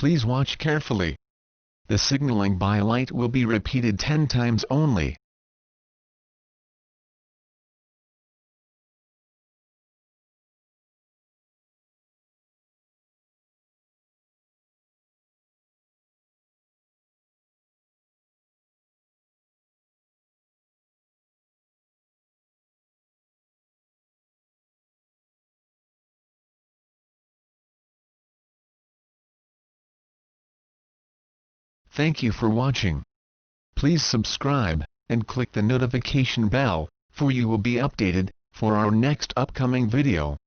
Please watch carefully. The signaling by light will be repeated 10 times only. Thank you for watching. Please subscribe, and click the notification bell, for you will be updated, for our next upcoming video.